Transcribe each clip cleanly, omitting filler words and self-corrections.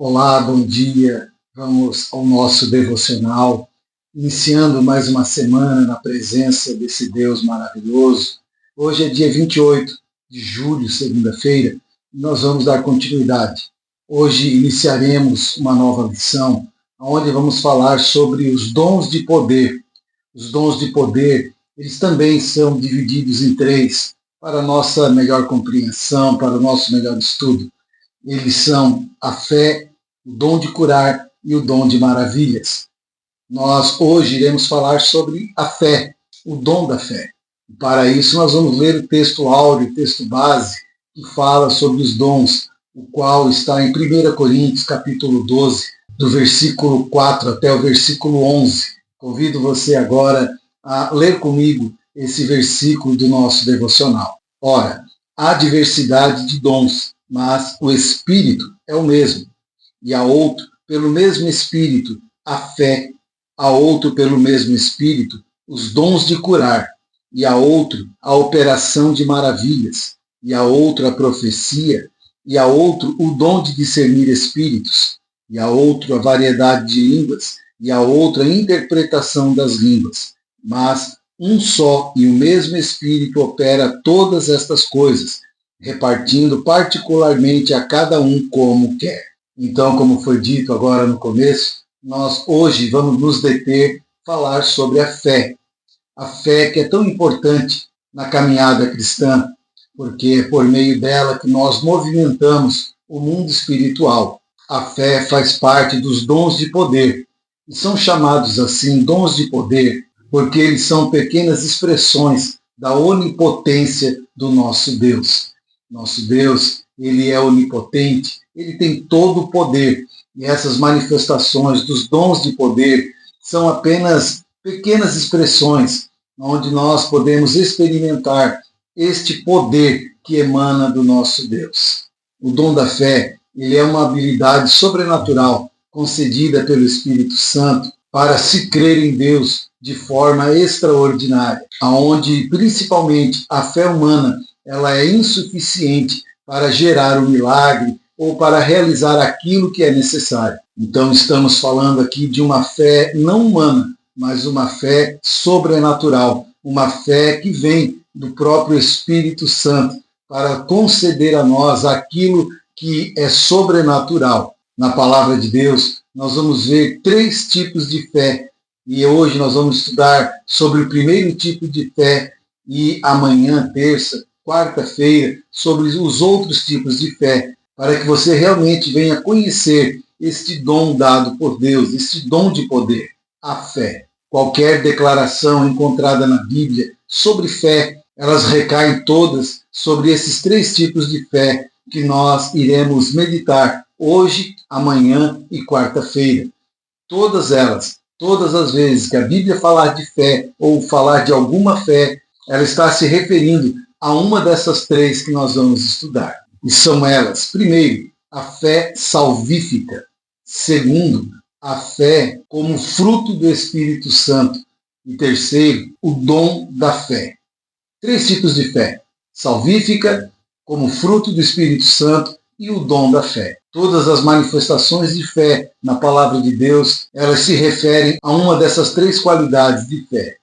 Olá, bom dia. Vamos ao nosso devocional, iniciando mais uma semana na presença desse Deus maravilhoso. Hoje é dia 28 de julho, segunda-feira, e nós vamos dar continuidade. Hoje iniciaremos uma nova lição, onde vamos falar sobre os dons de poder. Os dons de poder, eles também são divididos em três, para a nossa melhor compreensão, para o nosso melhor estudo. Eles são a fé, o dom de curar e o dom de maravilhas. Nós hoje iremos falar sobre a fé, o dom da fé. E para isso nós vamos ler o texto áureo, o texto base, que fala sobre os dons, o qual está em 1 Coríntios, capítulo 12, do versículo 4 até o versículo 11. Convido você agora a ler comigo esse versículo do nosso devocional. Ora, há diversidade de dons, mas o Espírito é o mesmo. E a outro, pelo mesmo Espírito, a fé, a outro, pelo mesmo Espírito, os dons de curar, e a outro, a operação de maravilhas, e a outro, a profecia, e a outro, o dom de discernir espíritos, e a outro, a variedade de línguas, e a outra, a interpretação das línguas. Mas um só e o mesmo Espírito opera todas estas coisas, repartindo particularmente a cada um como quer. Então, como foi dito agora no começo, nós hoje vamos nos deter falar sobre a fé. A fé que é tão importante na caminhada cristã, porque é por meio dela que nós movimentamos o mundo espiritual. A fé faz parte dos dons de poder, e são chamados assim dons de poder, porque eles são pequenas expressões da onipotência do nosso Deus. Nosso Deus, ele é onipotente, ele tem todo o poder. E essas manifestações dos dons de poder são apenas pequenas expressões onde nós podemos experimentar este poder que emana do nosso Deus. O dom da fé, ele é uma habilidade sobrenatural concedida pelo Espírito Santo para se crer em Deus de forma extraordinária, onde principalmente a fé humana ela é insuficiente para gerar um milagre ou para realizar aquilo que é necessário. Então estamos falando aqui de uma fé não humana, mas uma fé sobrenatural, uma fé que vem do próprio Espírito Santo para conceder a nós aquilo que é sobrenatural. Na palavra de Deus, nós vamos ver 3 tipos de fé, e hoje nós vamos estudar sobre o primeiro tipo de fé, e amanhã, terça, quarta-feira, sobre os outros tipos de fé, para que você realmente venha conhecer este dom dado por Deus, este dom de poder, a fé. Qualquer declaração encontrada na Bíblia sobre fé, elas recaem todas sobre esses 3 tipos de fé que nós iremos meditar hoje, amanhã e quarta-feira. Todas elas, todas as vezes que a Bíblia falar de fé ou falar de alguma fé, ela está se referindo a uma dessas 3 que nós vamos estudar. E são elas, primeiro, a fé salvífica. Segundo, a fé como fruto do Espírito Santo. E terceiro, o dom da fé. 3 tipos de fé. Salvífica, como fruto do Espírito Santo, e o dom da fé. Todas as manifestações de fé na palavra de Deus, elas se referem a uma dessas 3 qualidades de fé.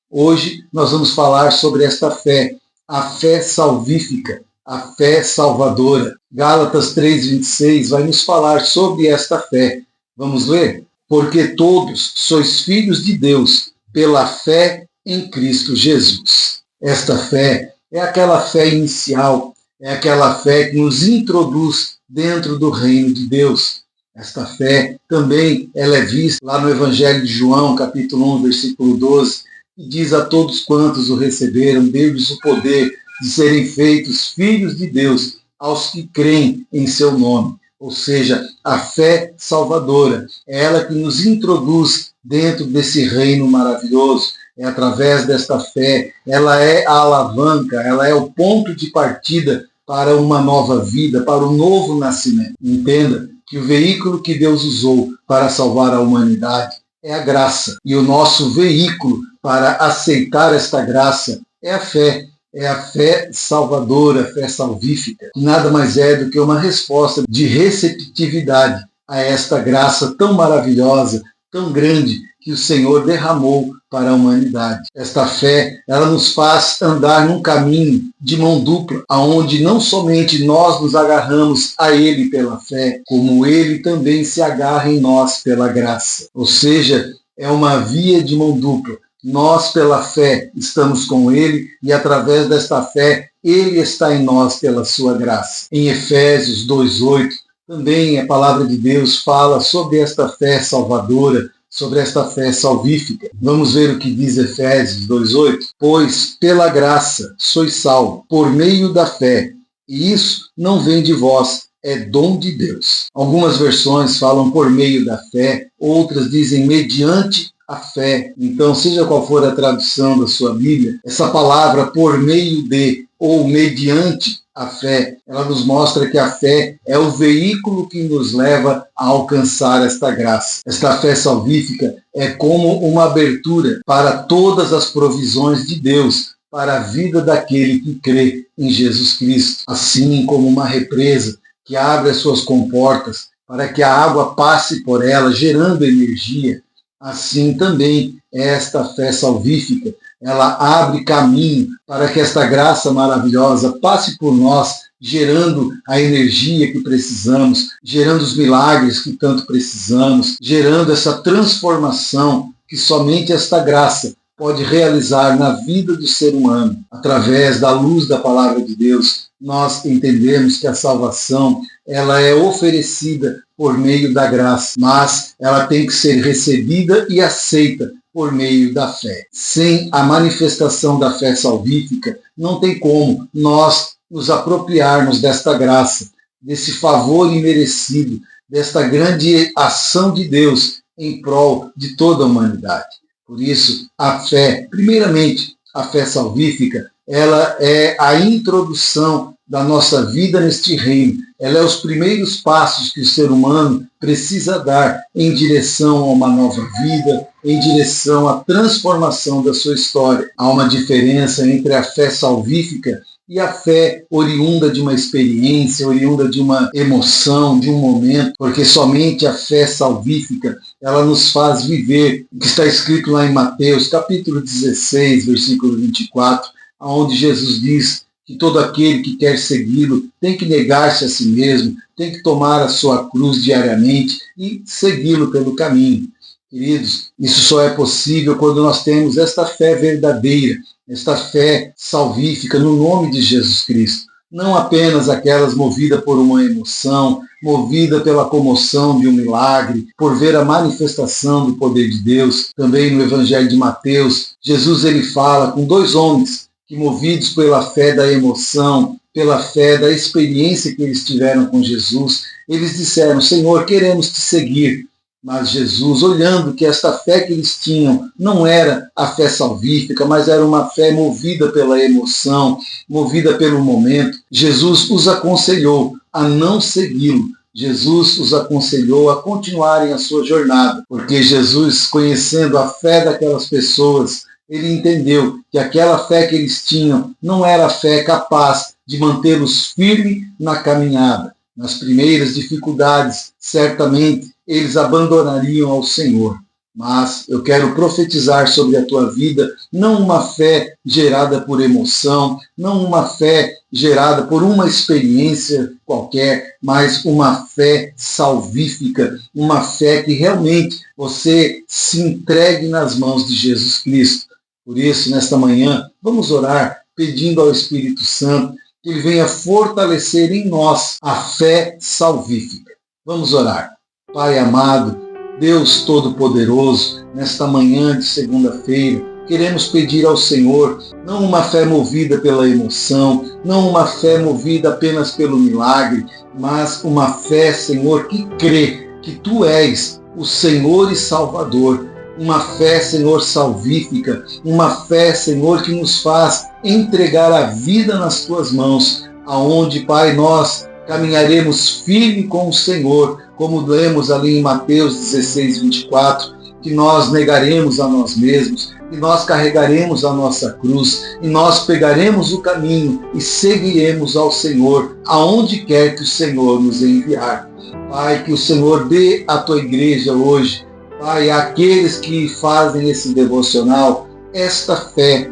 Hoje nós vamos falar sobre esta fé, a fé salvífica, a fé salvadora. Gálatas 3:26 vai nos falar sobre esta fé. Vamos ler? Porque todos sois filhos de Deus pela fé em Cristo Jesus. Esta fé é aquela fé inicial, é aquela fé que nos introduz dentro do reino de Deus. Esta fé também ela é vista lá no Evangelho de João, capítulo 1, versículo 12, que diz a todos quantos o receberam, deu-lhes o poder de serem feitos filhos de Deus, aos que creem em seu nome. Ou seja, a fé salvadora é ela que nos introduz dentro desse reino maravilhoso. É através desta fé, ela é a alavanca, ela é o ponto de partida para uma nova vida, para um novo nascimento. Entenda que o veículo que Deus usou para salvar a humanidade é a graça. E o nosso veículo para aceitar esta graça é a fé. É a fé salvadora, a fé salvífica, que nada mais é do que uma resposta de receptividade a esta graça tão maravilhosa, tão grande, que o Senhor derramou para a humanidade. Esta fé, ela nos faz andar num caminho de mão dupla, aonde não somente nós nos agarramos a Ele pela fé, como Ele também se agarra em nós pela graça. Ou seja, é uma via de mão dupla. Nós, pela fé, estamos com Ele e, através desta fé, Ele está em nós pela sua graça. Em Efésios 2:8, também a palavra de Deus fala sobre esta fé salvadora, sobre esta fé salvífica. Vamos ver o que diz Efésios 2:8. Pois pela graça sois salvos, por meio da fé, e isso não vem de vós, é dom de Deus. Algumas versões falam por meio da fé, outras dizem mediante a fé. Então, seja qual for a tradução da sua Bíblia, essa palavra por meio de ou mediante a fé, ela nos mostra que a fé é o veículo que nos leva a alcançar esta graça. Esta fé salvífica é como uma abertura para todas as provisões de Deus para a vida daquele que crê em Jesus Cristo. Assim como uma represa que abre as suas comportas para que a água passe por ela, gerando energia, assim também esta fé salvífica, ela abre caminho para que esta graça maravilhosa passe por nós, gerando a energia que precisamos, gerando os milagres que tanto precisamos, gerando essa transformação que somente esta graça pode realizar na vida do ser humano. Através da luz da palavra de Deus, nós entendemos que a salvação ela é oferecida por meio da graça, mas ela tem que ser recebida e aceita por meio da fé. Sem a manifestação da fé salvífica, não tem como nós nos apropriarmos desta graça, desse favor imerecido, desta grande ação de Deus em prol de toda a humanidade. Por isso, a fé, primeiramente, a fé salvífica, ela é a introdução da nossa vida neste reino. Ela é os primeiros passos que o ser humano precisa dar em direção a uma nova vida, em direção à transformação da sua história. Há uma diferença entre a fé salvífica e a fé oriunda de uma experiência, oriunda de uma emoção, de um momento, porque somente a fé salvífica, ela nos faz viver o que está escrito lá em Mateus, capítulo 16, versículo 24, onde Jesus diz que todo aquele que quer segui-lo tem que negar-se a si mesmo, tem que tomar a sua cruz diariamente e segui-lo pelo caminho. Queridos, isso só é possível quando nós temos esta fé verdadeira, esta fé salvífica no nome de Jesus Cristo. Não apenas aquelas movidas por uma emoção, movida pela comoção de um milagre, por ver a manifestação do poder de Deus. Também no Evangelho de Mateus, Jesus ele fala com dois homens que, movidos pela fé da emoção, pela fé da experiência que eles tiveram com Jesus, eles disseram: Senhor, queremos te seguir. Mas Jesus, olhando que esta fé que eles tinham não era a fé salvífica, mas era uma fé movida pela emoção, movida pelo momento, Jesus os aconselhou a não segui-lo. Jesus os aconselhou a continuarem a sua jornada, porque Jesus, conhecendo a fé daquelas pessoas, ele entendeu que aquela fé que eles tinham não era a fé capaz de mantê-los firmes na caminhada. Nas primeiras dificuldades, certamente, eles abandonariam ao Senhor. Mas eu quero profetizar sobre a tua vida, não uma fé gerada por emoção, não uma fé gerada por uma experiência qualquer, mas uma fé salvífica, uma fé que realmente você se entregue nas mãos de Jesus Cristo. Por isso, nesta manhã, vamos orar pedindo ao Espírito Santo que ele venha fortalecer em nós a fé salvífica. Vamos orar. Pai amado, Deus Todo-Poderoso, nesta manhã de segunda-feira, queremos pedir ao Senhor, não uma fé movida pela emoção, não uma fé movida apenas pelo milagre, mas uma fé, Senhor, que crê que Tu és o Senhor e Salvador. Uma fé, Senhor, salvífica, uma fé, Senhor, que nos faz entregar a vida nas Tuas mãos, aonde, Pai, nós caminharemos firme com o Senhor, como lemos ali em Mateus 16, 24, que nós negaremos a nós mesmos, que nós carregaremos a nossa cruz, e nós pegaremos o caminho e seguiremos ao Senhor, aonde quer que o Senhor nos enviar. Pai, que o Senhor dê à tua igreja hoje, Pai, àqueles que fazem esse devocional, esta fé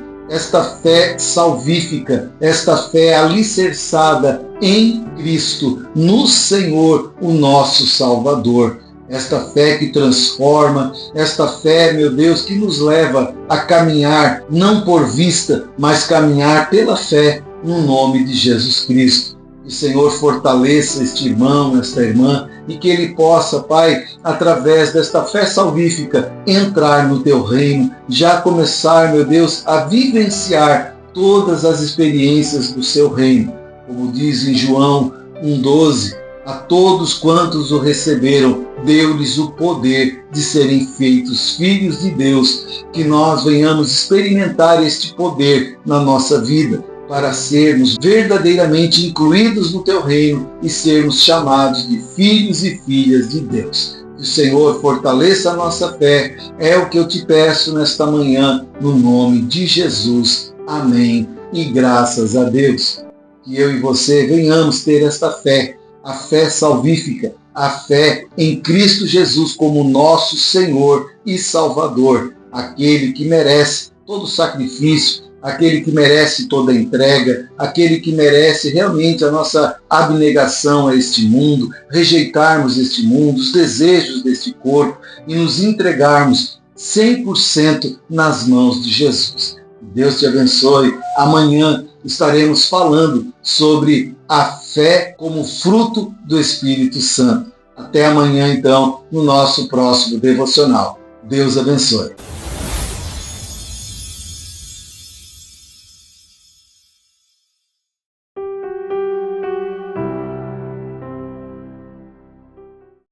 salvífica, esta fé alicerçada em Cristo, no Senhor, o nosso Salvador. Esta fé que transforma, esta fé, meu Deus, que nos leva a caminhar, não por vista, mas caminhar pela fé, no nome de Jesus Cristo. Que o Senhor fortaleça este irmão, esta irmã, e que ele possa, Pai, através desta fé salvífica, entrar no teu reino, já começar, meu Deus, a vivenciar todas as experiências do seu reino. Como diz em João 1,12, a todos quantos o receberam, deu-lhes o poder de serem feitos filhos de Deus, que nós venhamos experimentar este poder na nossa vida, para sermos verdadeiramente incluídos no teu reino e sermos chamados de filhos e filhas de Deus. Que o Senhor fortaleça a nossa fé, é o que eu te peço nesta manhã, no nome de Jesus. Amém. E graças a Deus. Que eu e você venhamos ter esta fé, a fé salvífica, a fé em Cristo Jesus como nosso Senhor e Salvador, aquele que merece todo o sacrifício, aquele que merece toda a entrega, aquele que merece realmente a nossa abnegação a este mundo, rejeitarmos este mundo, os desejos deste corpo e nos entregarmos 100% nas mãos de Jesus. Deus te abençoe. Amanhã estaremos falando sobre a fé como fruto do Espírito Santo. Até amanhã, então, no nosso próximo devocional. Deus abençoe.